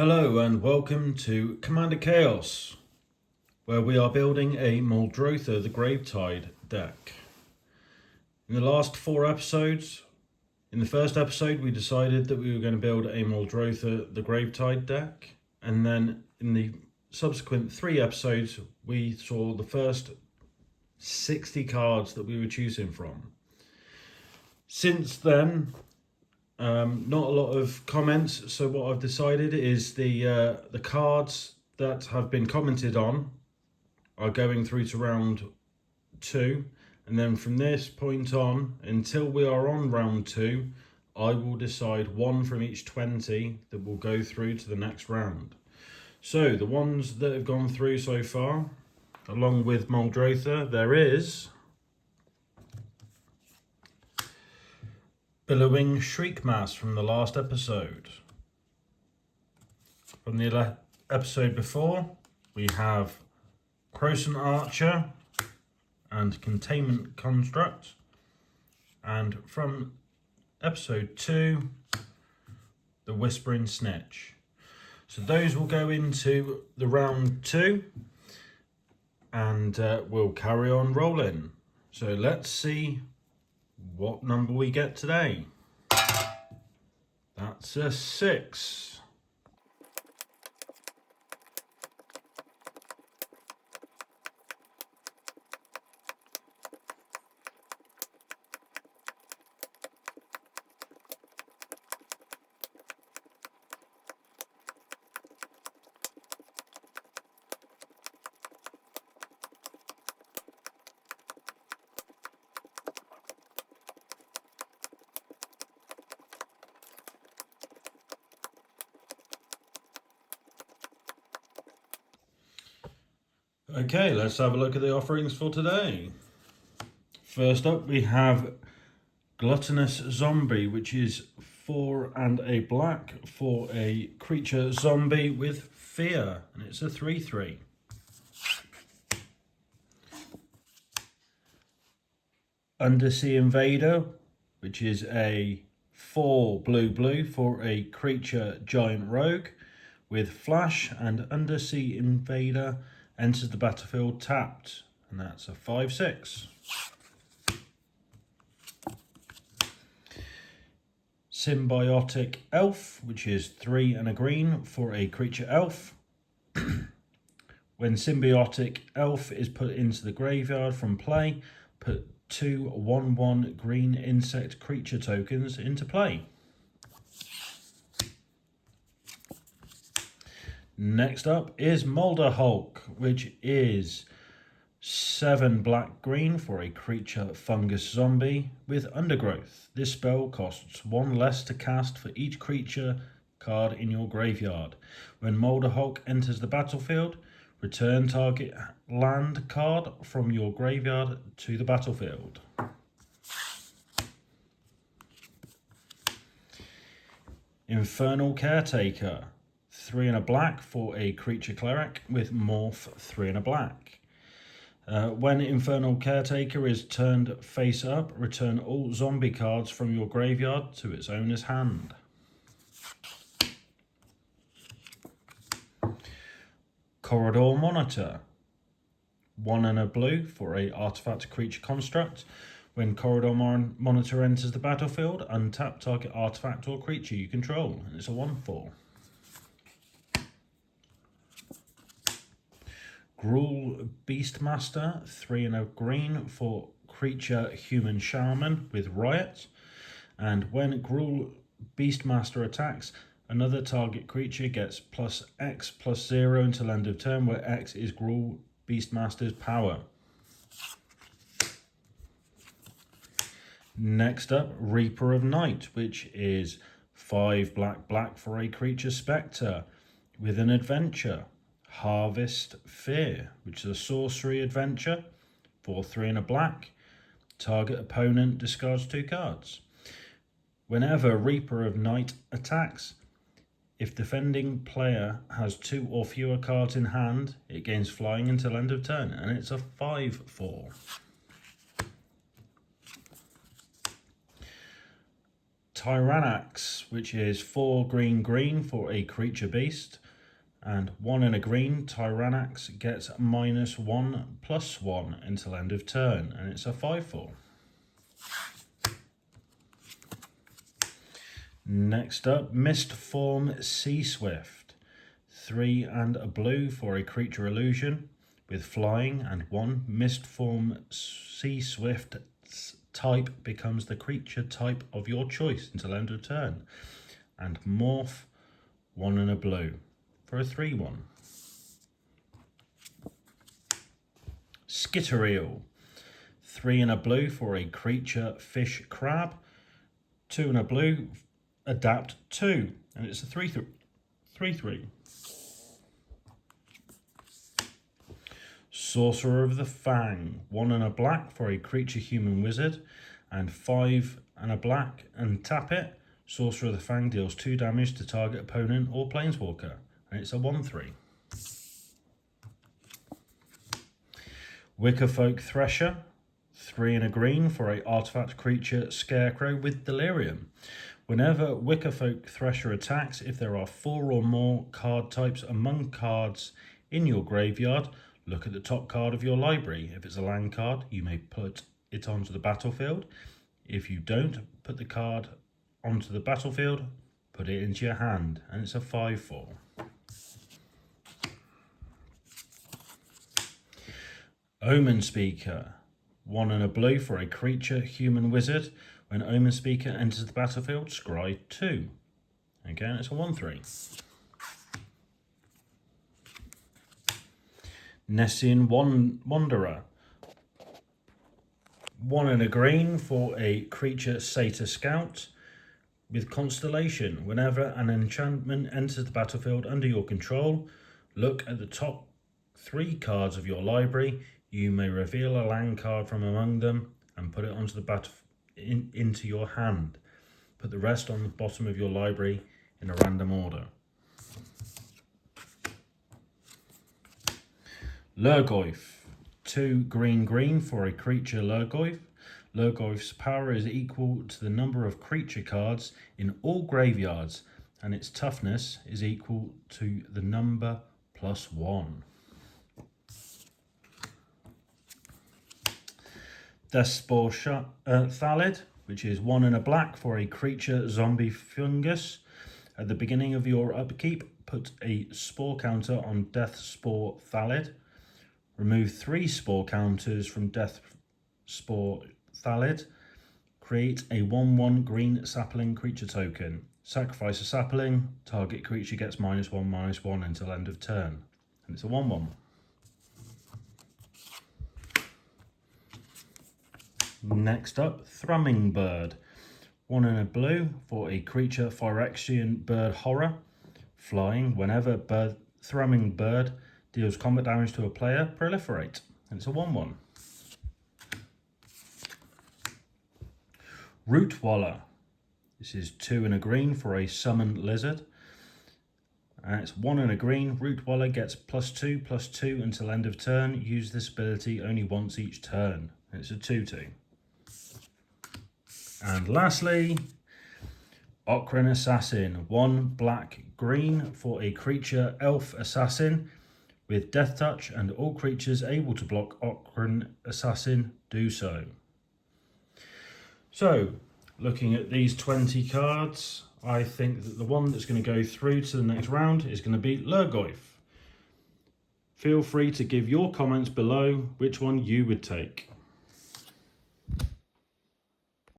Hello and welcome to Commander Chaos, where we are building a Muldrotha the Gravetide deck. In the last 4 episodes, in the first episode we decided that we were going to build a Muldrotha the Gravetide deck, and then in the subsequent 3 episodes we saw the first 60 cards that we were choosing from. Since then, not a lot of comments, so what I've decided is the cards that have been commented on are going through to round 2, and then from this point on until we are on round 2, I will decide one from each 20 that will go through to the next round. So the ones that have gone through so far, along with Muldrotha, there is Billowing Shriekmass from the last episode. From the episode before, we have Croson Archer and Containment Construct. And from episode 2, the Whispering Snitch. So those will go into the round 2, and we'll carry on rolling. So let's see what number we get today. That's a 6. Okay, let's have a look at the offerings for today. First up, we have Gluttonous Zombie, which is 4 and a black for a creature zombie with fear, and it's a 3/3. Undersea Invader, which is a 4 blue for a creature giant rogue with flash, and Undersea Invader enters the battlefield tapped, and that's a 5/6. Symbiotic Elf, which is 3 and a green for a creature elf. When Symbiotic Elf is put into the graveyard from play, put 2 1/1 green insect creature tokens into play. Next up is Molder Hulk, which is 7 black-green for a creature fungus zombie with undergrowth. This spell costs 1 less to cast for each creature card in your graveyard. When Molder Hulk enters the battlefield, return target land card from your graveyard to the battlefield. Infernal Caretaker, 3 and a black for a creature cleric with morph 3 and a black. When Infernal Caretaker is turned face up, return all zombie cards from your graveyard to its owner's hand. Corridor Monitor, 1 and a blue for a artifact creature construct. When Corridor Monitor enters the battlefield, untap target artifact or creature you control, and it's a 1/4. Gruul Beastmaster, 3 and a green for creature human shaman with riot. And when Gruul Beastmaster attacks, another target creature gets +X/+0 until end of turn, where X is Gruul Beastmaster's power. Next up, Reaper of Night, which is 5 black for a creature spectre with an adventure. Harvest Fear, which is a sorcery adventure for 3 and a black. Target opponent discards 2 cards. Whenever Reaper of Night attacks, if defending player has 2 or fewer cards in hand, it gains flying until end of turn, and it's a 5/4. Tyrannax, which is 4 green for a creature beast, and 1 in a green. Tyrannax gets -1/+1 until end of turn, and it's a 5/4. Next up, Mistform Sea Swift, 3 and a blue for a creature illusion with flying, and 1 Mistform Sea Swift type becomes the creature type of your choice until end of turn, and morph 1 and a blue for a 3/1. Skittereel, 3 and a blue for a creature fish crab, 2 and a blue, adapt 2, and it's a 3/3. Sorcerer of the Fang, 1 and a black for a creature human wizard, and 5 and a black, and tap it. Sorcerer of the Fang deals 2 damage to target opponent or planeswalker, and it's a 1/3. Wickerfolk Thresher, 3 and a green for a artifact creature scarecrow with delirium. Whenever Wickerfolk Thresher attacks, if there are 4 or more card types among cards in your graveyard, look at the top card of your library. If it's a land card, you may put it onto the battlefield. If you don't put the card onto the battlefield, put it into your hand, and it's a 5/4. Omen Speaker, 1 and a blue for a creature human wizard. When Omen Speaker enters the battlefield, scry 2. Again, it's a 1/3. Nessian Wanderer, 1 and a green for a creature Satyr Scout with Constellation. Whenever an enchantment enters the battlefield under your control, look at the top 3 cards of your library. You may reveal a land card from among them and put it onto the into your hand. Put the rest on the bottom of your library in a random order. Lurgoyf, 2 green for a creature Lurgoyf. Lurgoyf's power is equal to the number of creature cards in all graveyards, and its toughness is equal to the number +1. Despor Thallid, which is 1 and a black for a creature zombie fungus. At the beginning of your upkeep, put a spore counter on Deathspore Thallid. Remove 3 spore counters from Deathspore Thallid. Create a 1/1 green sapling creature token. Sacrifice a sapling. Target creature gets -1/-1 until end of turn. And it's a 1/1. Next up, Thrumming Bird, 1 and a blue for a creature Phyrexian Bird Horror. Flying, whenever Thrumming Bird deals combat damage to a player, proliferate, and it's a 1/1. Rootwaller, this is 2 and a green for a Summoned Lizard, and it's 1 and a green. Rootwaller gets +2/+2 until end of turn. Use this ability only once each turn, and it's a 2/2. And lastly, Okran Assassin, 1 black-green for a creature elf assassin with Death Touch, and all creatures able to block Okran Assassin do so. So, looking at these 20 cards, I think that the one that's going to go through to the next round is going to be Lurgoyf. Feel free to give your comments below which one you would take.